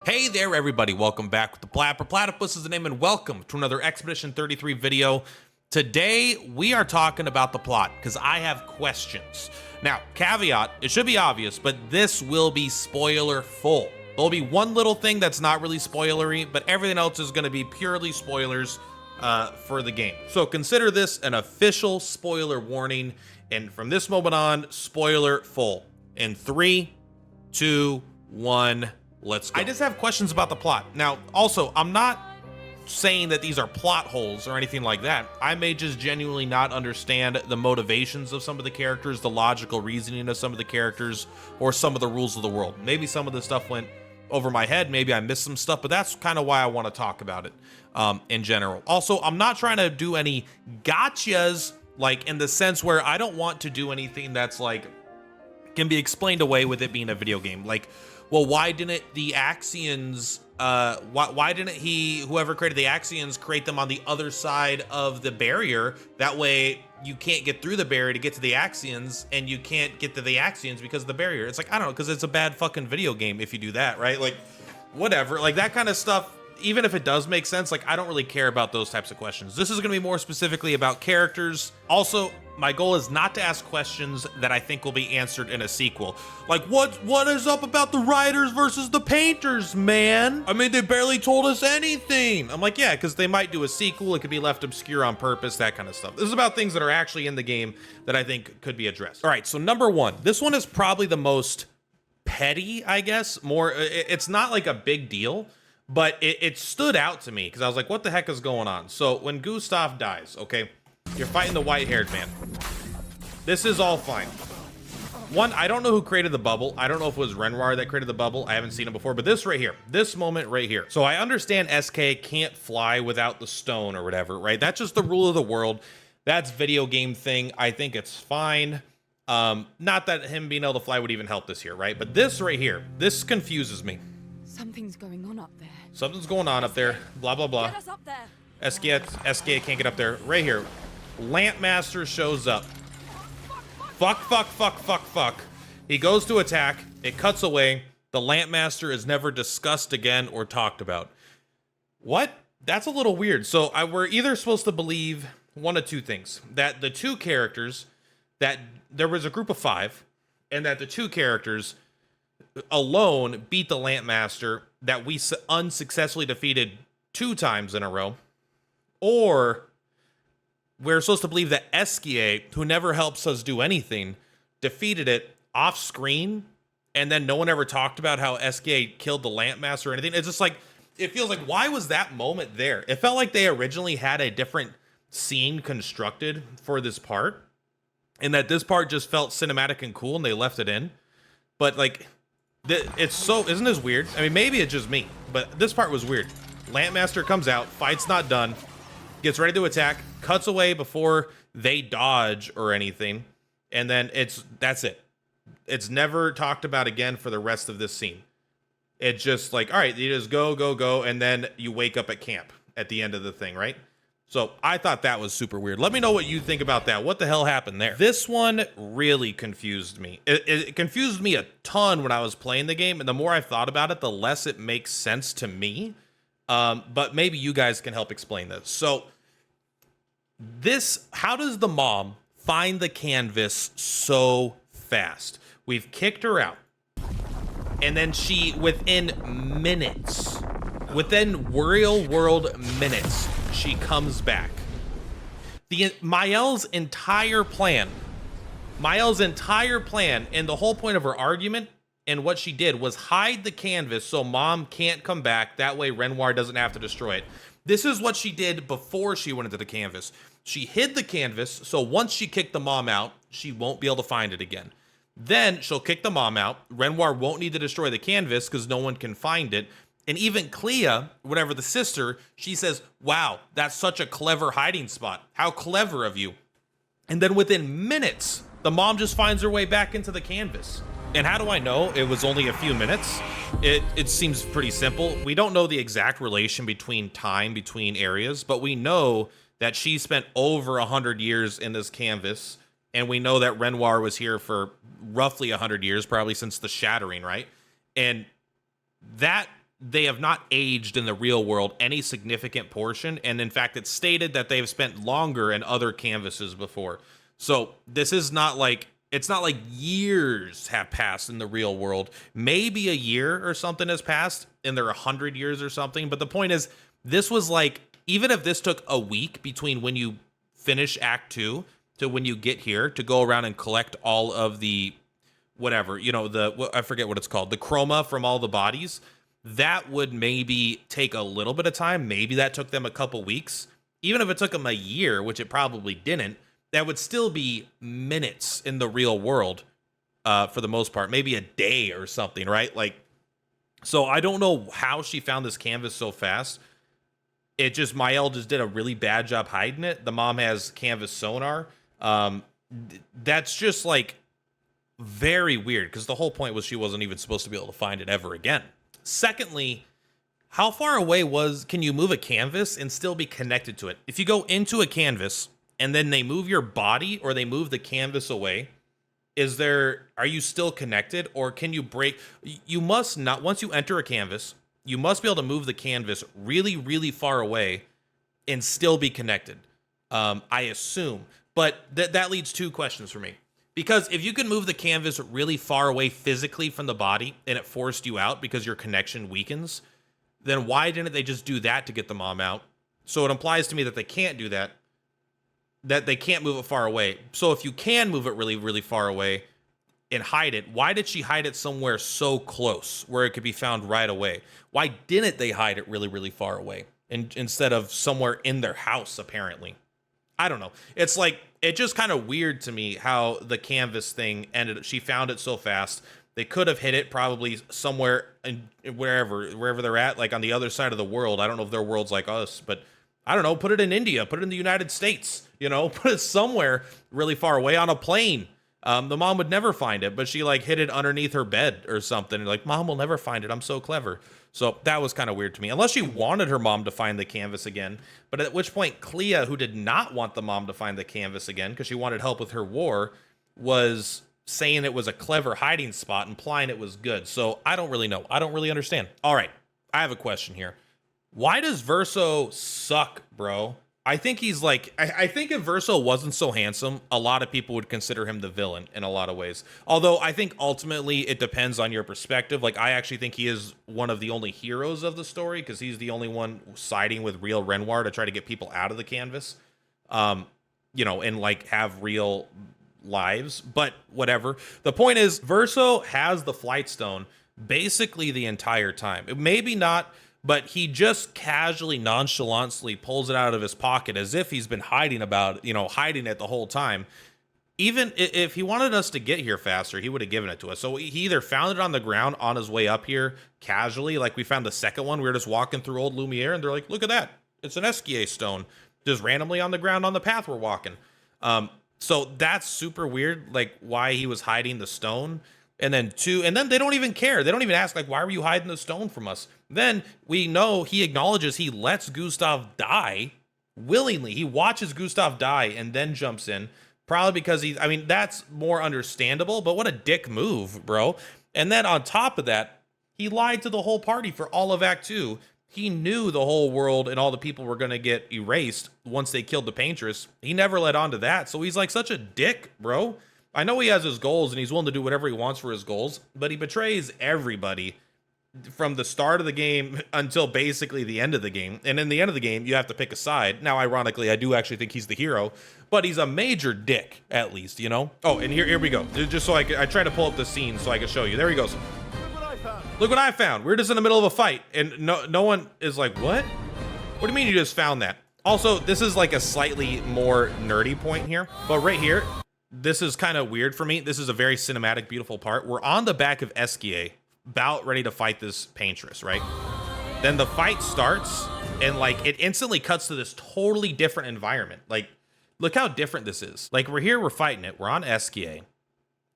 Hey there, everybody. Welcome back with the Purplatypus is the name, and welcome to another Expedition 33 video. Today, we are talking about the plot, because I have questions. Now, caveat, it should be obvious, but this will be spoiler full. There'll be one little thing that's not really spoilery, but everything else is going to be purely spoilers for the game. So consider this an official spoiler warning, and from this moment on, spoiler full. In 3, 2, 1... let's go. I just have questions about the plot. Now, also, I'm not saying that these are plot holes or anything like that. I may just genuinely not understand the motivations of some of the characters, the logical reasoning of some of the characters, or some of the rules of the world. Maybe some of the stuff went over my head. Maybe I missed some stuff, but that's kind of why I want to talk about it in general. Also, I'm not trying to do any gotchas, like in the sense where I don't want to do anything that's like can be explained away with it being a video game. Like, well, why didn't the Axians, why didn't whoever created the Axians, create them on the other side of the barrier? That way you can't get through the barrier to get to the Axians, and you can't get to the Axians because of the barrier. It's like, I don't know, because it's a bad fucking video game if you do that, right? Like, whatever, like that kind of stuff, even if it does make sense, like I don't really care about those types of questions. This is gonna be more specifically about characters. Also, my goal is not to ask questions that I think will be answered in a sequel. Like, what is up about the writers versus the painters, man? I mean, they barely told us anything. I'm like, yeah, because they might do a sequel. It could be left obscure on purpose, that kind of stuff. This is about things that are actually in the game that I think could be addressed. All right, so number one, this one is probably the most petty, I guess. It's not like a big deal, but it stood out to me because I was like, what the heck is going on? So when Gustav dies, okay, you're fighting the white-haired man. This is all fine. One, I don't know who created the bubble. I don't know if it was Renoir that created the bubble. I haven't seen it before, but this right here, this moment right here. So I understand SK can't fly without the stone or whatever, right? That's just the rule of the world. That's video game thing. I think it's fine. Not that him being able to fly would even help this here, right? But this right here, this confuses me. Something's going on up there. Something's going on up there. Blah, blah, blah. Get us up there. SK can't get up there. Right here. Lampmaster shows up. Fuck. He goes to attack. It cuts away. The Lampmaster is never discussed again or talked about. What? That's a little weird. So we're either supposed to believe one of two things. That the two characters, that there was a group of 5, and that the two characters alone beat the Lampmaster that we unsuccessfully defeated 2 times in a row. Or we're supposed to believe that Eskia, who never helps us do anything, defeated it off screen, and then no one ever talked about how Eskia killed the Lampmaster or anything. It's just like, it feels like, why was that moment there? It felt like they originally had a different scene constructed for this part, and that this part just felt cinematic and cool, and they left it in. But like, it's so, isn't this weird? I mean, maybe it's just me, but this part was weird. Lampmaster comes out, fight's not done, gets ready to attack, cuts away before they dodge or anything, and then that's it. It's never talked about again for the rest of this scene. It's just like, all right, you just go, and then you wake up at camp at the end of the thing, right? So I thought that was super weird. Let me know what you think about that. What the hell happened there? This one really confused me. It confused me a ton when I was playing the game, and the more I thought about it, the less it makes sense to me. But maybe you guys can help explain this. So how does the mom find the canvas so fast? We've kicked her out, and then she, within real world minutes, she comes back. Mael's entire plan, and the whole point of her argument and what she did was hide the canvas so mom can't come back. That way Renoir doesn't have to destroy it. This is what she did before she went into the canvas. She hid the canvas, so once she kicked the mom out, she won't be able to find it again. Then she'll kick the mom out. Renoir won't need to destroy the canvas because no one can find it. And even Clair, whatever, the sister, she says, wow, that's such a clever hiding spot. How clever of you. And then within minutes, the mom just finds her way back into the canvas. And how do I know it was only a few minutes? It seems pretty simple. We don't know the exact relation between areas, but we know that she spent over 100 years in this canvas, and we know that Renoir was here for roughly 100 years, probably since the Shattering, right? And that they have not aged in the real world any significant portion. And in fact, it's stated that they've spent longer in other canvases before. So this is not like, it's not like years have passed in the real world. Maybe a year or something has passed and they're 100 years or something. But the point is, this was like, even if this took a week between when you finish Act 2 to when you get here to go around and collect all of the whatever, you know, I forget what it's called, the chroma from all the bodies, that would maybe take a little bit of time. Maybe that took them a couple weeks. Even if it took them a year, which it probably didn't, that would still be minutes in the real world for the most part, maybe a day or something, right? Like, so I don't know how she found this canvas so fast. It just, Mael just did a really bad job hiding it. The mom has canvas sonar. That's just like very weird, because the whole point was she wasn't even supposed to be able to find it ever again. Secondly, how far away can you move a canvas and still be connected to it? If you go into a canvas and then they move your body or they move the canvas away, are you still connected, or can you break? You must not, once you enter a canvas, you must be able to move the canvas really, really far away and still be connected. I assume, but that leads two questions for me. Because if you can move the canvas really far away physically from the body and it forced you out because your connection weakens, then why didn't they just do that to get the mom out? So it implies to me that they can't do that they can't move it far away. So if you can move it really, really far away and hide it, why did she hide it somewhere so close where it could be found right away? Why didn't they hide it really, really far away instead of somewhere in their house, apparently? I don't know. It's like, it just kind of weird to me how the canvas thing ended. She found it so fast. They could have hid it probably somewhere in wherever they're at, like on the other side of the world. I don't know if their world's like us, but I don't know, put it in India, put it in the United States, you know, put it somewhere really far away on a plane. The mom would never find it, but she like hid it underneath her bed or something. Like, mom will never find it. I'm so clever. So that was kind of weird to me, unless she wanted her mom to find the canvas again. But at which point, Clea, who did not want the mom to find the canvas again because she wanted help with her war, was saying it was a clever hiding spot, implying it was good. So I don't really know. I don't really understand. All right, I have a question here. Why does Verso suck, bro? I think he's like, I think if Verso wasn't so handsome, a lot of people would consider him the villain in a lot of ways. Although I think ultimately it depends on your perspective. Like, I actually think he is one of the only heroes of the story because he's the only one siding with real Renoir to try to get people out of the canvas, you know, and like have real lives, but whatever. The point is, Verso has the Flight Stone basically the entire time. Maybe not, but he just casually, nonchalantly pulls it out of his pocket as if he's been hiding it the whole time. Even if he wanted us to get here faster, he would have given it to us. So he either found it on the ground on his way up here casually, like we found the second one. We were just walking through Old Lumiere, and they're like, look at that. It's an Esquier stone, just randomly on the ground on the path we're walking. So that's super weird, like why he was hiding the stone. And then they don't even care. They don't even ask, like, why were you hiding the stone from us? Then we know he acknowledges he lets Gustav die willingly. He watches Gustav die and then jumps in, probably because that's more understandable, but what a dick move, bro. And then on top of that, he lied to the whole party for all of Act 2. He knew the whole world and all the people were going to get erased once they killed the paintress. He never let on to that. So he's like such a dick, bro. I know he has his goals and he's willing to do whatever he wants for his goals, but he betrays everybody from the start of the game until basically the end of the game. And in the end of the game, you have to pick a side. Now, ironically, I do actually think he's the hero, but he's a major dick, at least, you know? Oh, and here we go. Just so I try to pull up the scene so I can show you. There he goes. Look what I found. We're just in the middle of a fight, and no one is like, what? What do you mean you just found that? Also, this is like a slightly more nerdy point here, but right here, this is kind of weird for me. This is a very cinematic, beautiful part. We're on the back of Esquier, about ready to fight this paintress, right? Then the fight starts, and like it instantly cuts to this totally different environment. Like, look how different this is. Like, we're fighting it. We're on Esquier.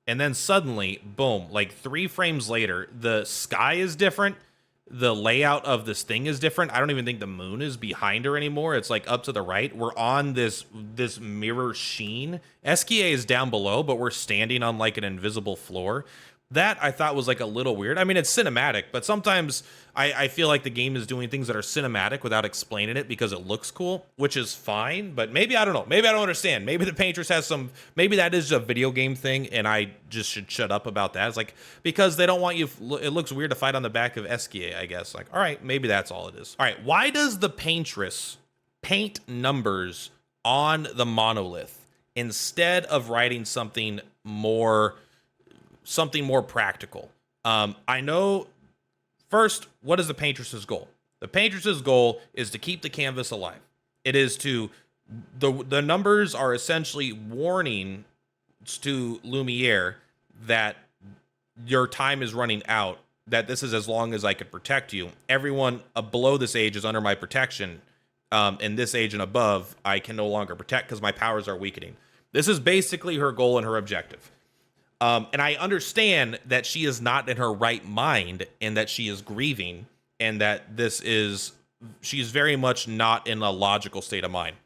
And then suddenly, boom, like 3 frames later, the sky is different. The layout of this thing is different. I don't even think the moon is behind her anymore. It's like up to the right. We're on this mirror sheen. Esquier is down below, but we're standing on like an invisible floor. That I thought was like a little weird. I mean, it's cinematic, but sometimes I feel like the game is doing things that are cinematic without explaining it because it looks cool, which is fine. But maybe, I don't know. Maybe I don't understand. Maybe the Paintress has some, maybe that is a video game thing and I just should shut up about that. It's like, because they don't want you, it looks weird to fight on the back of Eskia, I guess. Like, all right, maybe that's all it is. All right, why does the Paintress paint numbers on the monolith instead of writing something more practical? I know, first, what is the Paintress's goal? The Paintress's goal is to keep the canvas alive. It is to, the numbers are essentially warning to Lumiere that your time is running out, that this is as long as I could protect you. Everyone below this age is under my protection. And this age and above, I can no longer protect because my powers are weakening. This is basically her goal and her objective. And I understand that she is not in her right mind and that she is grieving and that she's very much not in a logical state of mind.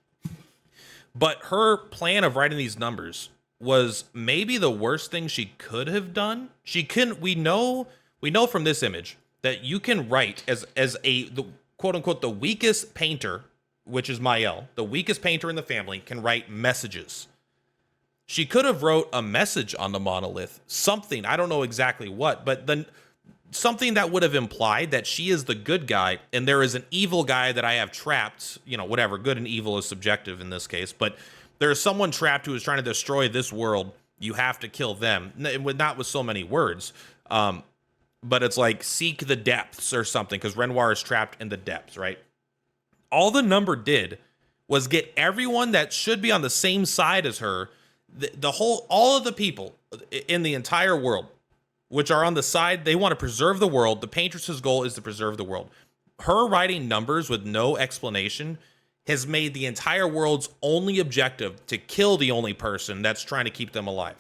But her plan of writing these numbers was maybe the worst thing she could have done. We know from this image that you can write as the quote unquote, the weakest painter, which is Mael, the weakest painter in the family, can write messages. She could have wrote a message on the monolith, something, I don't know exactly what, but then something that would have implied that she is the good guy and there is an evil guy that I have trapped, whatever, good and evil is subjective in this case, but there is someone trapped who is trying to destroy this world. You have to kill them. Not with so many words, but it's like seek the depths or something because Renoir is trapped in the depths, right? All the number did was get everyone that should be on the same side as her, all of the people in the entire world, which are on the side, they want to preserve the world. The Paintress's goal is to preserve the world. Her writing numbers with no explanation has made the entire world's only objective to kill the only person that's trying to keep them alive.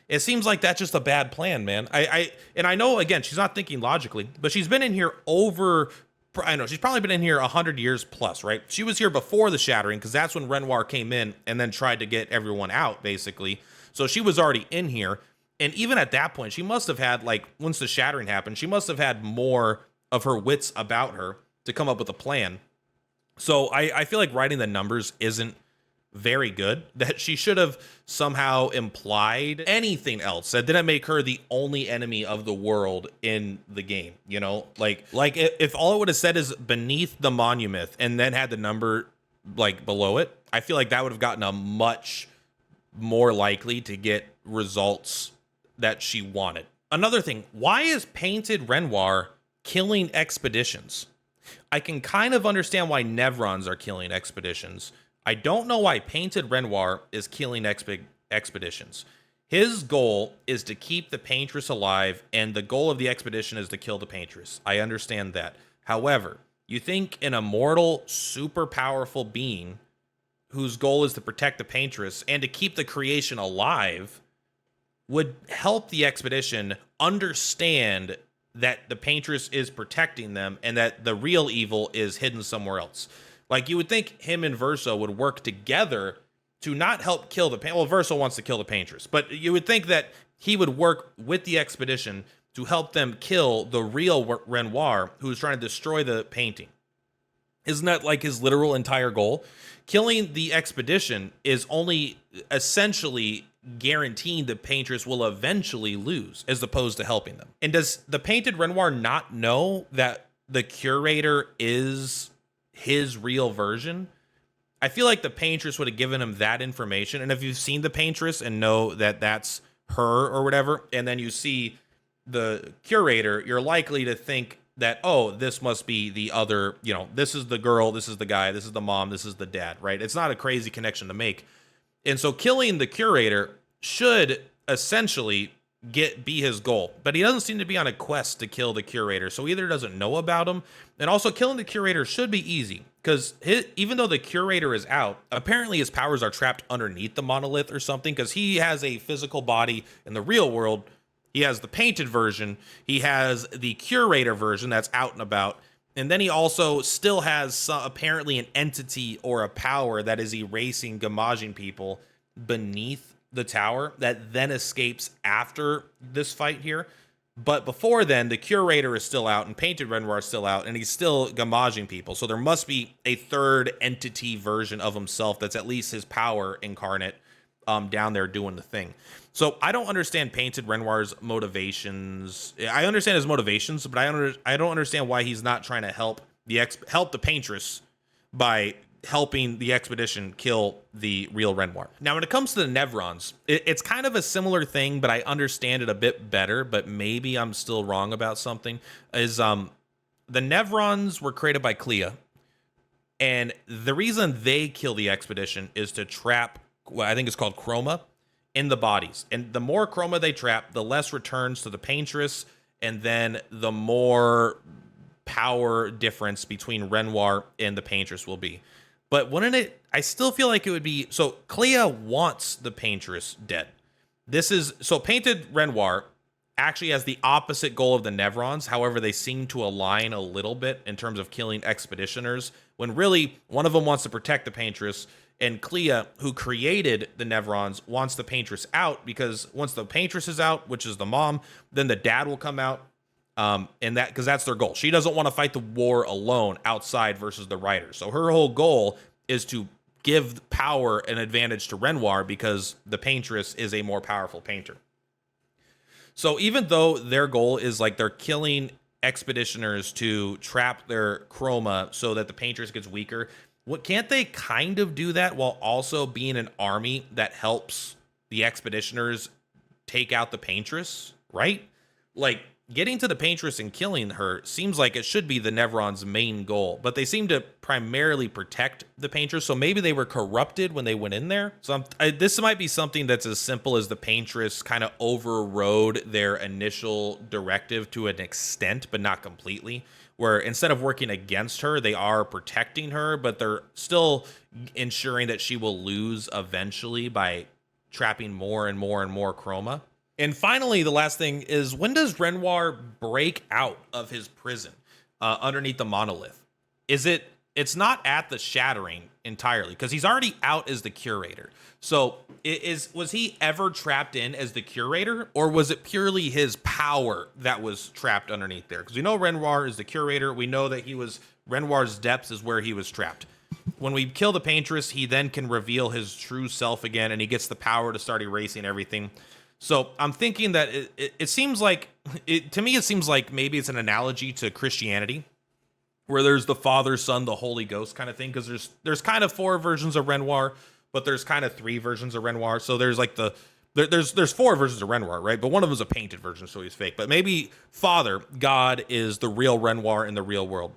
It seems like that's just a bad plan, man. I know, again, she's not thinking logically, but she's been in here she's probably been in here 100 years plus, right? She was here before the Shattering because that's when Renoir came in and then tried to get everyone out, basically. So she was already in here. And even at that point, she must have had, like, once the Shattering happened, she must have had more of her wits about her to come up with a plan. So I feel like writing the numbers isn't very good, that she should have somehow implied anything else that didn't make her the only enemy of the world in the game, like if all it would have said is beneath the monument and then had the number like below it, I feel like that would have gotten a much more likely to get results that she wanted. Another thing, why is Painted Renoir killing expeditions? I can kind of understand why Nevrons are killing expeditions. I don't know why Painted Renoir is killing expeditions. His goal is to keep the Paintress alive, and the goal of the expedition is to kill the Paintress. I understand that. However, you think an immortal, super powerful being whose goal is to protect the Paintress and to keep the creation alive would help the expedition understand that the Paintress is protecting them and that the real evil is hidden somewhere else. Like, you would think him and Verso would work together to not help kill the Paintress. Well, Verso wants to kill the Paintress, but you would think that he would work with the expedition to help them kill the real Renoir who is trying to destroy the painting. Isn't that like his literal entire goal? Killing the expedition is only essentially guaranteeing the Paintress will eventually lose as opposed to helping them. And does the Painted Renoir not know that the Curator is his real version? I feel like the Paintress would have given him that information. And if you've seen the Paintress and know that that's her or whatever, and then you see the Curator, you're likely to think that, oh, this must be the other, this is the girl, this is the guy, this is the mom, this is the dad, right? It's not a crazy connection to make. And so killing the Curator should essentially be his goal, but he doesn't seem to be on a quest to kill the Curator, so either doesn't know about him, and also killing the Curator should be easy, because even though the Curator is out, apparently his powers are trapped underneath the monolith or something, because he has a physical body in the real world. He has the painted version, he has the Curator version that's out and about, and then he also still has apparently an entity or a power that is erasing, gamaging people beneath the tower that then escapes after this fight here. But before then, the Curator is still out and Painted Renoir is still out, and he's still gamaging people. So there must be a third entity version of himself that's at least his power incarnate down there doing the thing. So I don't understand Painted Renoir's motivations. I understand his motivations, but I don't understand why he's not trying to help the Paintress by helping the expedition kill the real Renoir. Now, when it comes to the Nevrons, it's kind of a similar thing, but I understand it a bit better, but maybe I'm still wrong about something, is the Nevrons were created by Clair, and the reason they kill the expedition is to trap what I think is called chroma in the bodies. And the more chroma they trap, the less returns to the Paintress, and then the more power difference between Renoir and the Paintress will be. But wouldn't it, I still feel like it would be, so Clair wants the Paintress dead. So Painted Renoir actually has the opposite goal of the Nevrons. However, they seem to align a little bit in terms of killing expeditioners, when really one of them wants to protect the Paintress, and Clair, who created the Nevrons, wants the Paintress out, because once the Paintress is out, which is the mom, then the dad will come out. And that, because that's their goal. She doesn't want to fight the war alone outside versus the writers. So her whole goal is to give power and advantage to Renoir, because the Paintress is a more powerful painter. So even though their goal is like they're killing expeditioners to trap their chroma so that the Paintress gets weaker, can't they kind of do that while also being an army that helps the expeditioners take out the Paintress, right? Like, getting to the Paintress and killing her seems like it should be the Nevrons' main goal, but they seem to primarily protect the Paintress, so maybe they were corrupted when they went in there. So this might be something that's as simple as the Paintress kind of overrode their initial directive to an extent, but not completely, where instead of working against her, they are protecting her, but they're still ensuring that she will lose eventually by trapping more and more and more chroma. And finally, the last thing is, when does Renoir break out of his prison underneath the monolith? It's not at the shattering entirely, because he's already out as the Curator. So was he ever trapped in as the Curator, or was it purely his power that was trapped underneath there? Because we know Renoir is the Curator. We know that Renoir's depths is where he was trapped. When we kill the Paintress, he then can reveal his true self again, and he gets the power to start erasing everything. So I'm thinking that it seems like, to me, it seems like maybe it's an analogy to Christianity, where there's the Father, Son, the Holy Ghost kind of thing, because there's kind of 4 versions of Renoir, but there's kind of 3 versions of Renoir. So there's like there's 4 versions of Renoir, right? But one of them is a painted version, so he's fake. But maybe Father, God, is the real Renoir in the real world.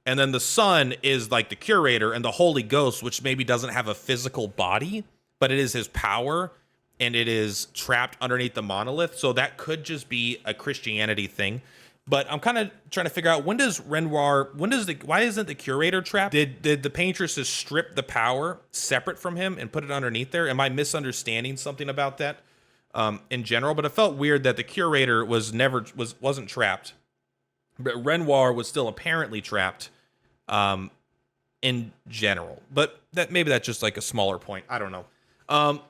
And then the Son is like the Curator, and the Holy Ghost, which maybe doesn't have a physical body, but it is his power, and it is trapped underneath the monolith. So that could just be a Christianity thing. But I'm kind of trying to figure out, why isn't the Curator trapped? Did the Paintresses strip the power separate from him and put it underneath there? Am I misunderstanding something about that in general? But it felt weird that the Curator wasn't trapped, but Renoir was still apparently trapped in general. But maybe that's just like a smaller point. I don't know.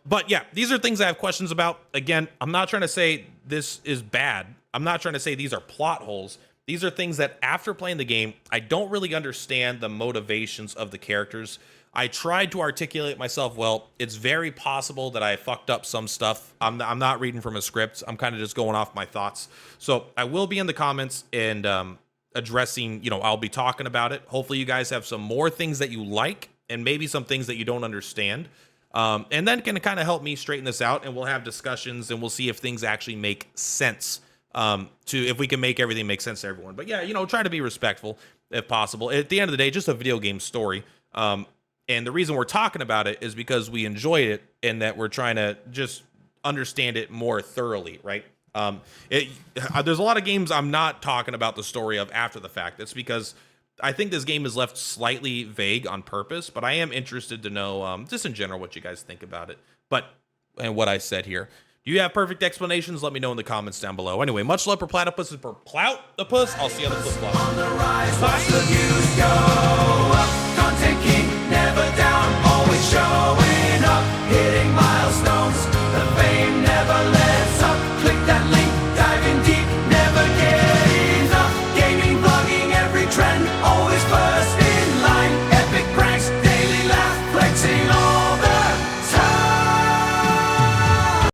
But yeah, these are things I have questions about. Again, I'm not trying to say this is bad. I'm not trying to say these are plot holes. These are things that after playing the game, I don't really understand the motivations of the characters. I tried to articulate myself well. It's very possible that I fucked up some stuff. I'm not reading from a script. I'm kind of just going off my thoughts. So I will be in the comments and addressing, I'll be talking about it. Hopefully you guys have some more things that you like and maybe some things that you don't understand. And then can kind of help me straighten this out, and we'll have discussions, and we'll see if things actually make sense, if we can make everything make sense to everyone. But yeah, try to be respectful if possible. At the end of the day, just a video game story. And the reason we're talking about it is because we enjoyed it, and that we're trying to just understand it more thoroughly, right? There's a lot of games I'm not talking about the story of after the fact. It's because I think this game is left slightly vague on purpose, but I am interested to know, just in general, what you guys think about it. And what I said here. Do you have perfect explanations? Let me know in the comments down below. Anyway, much love, Purplatypus and Purplatypus. I'll see you on the flip flop.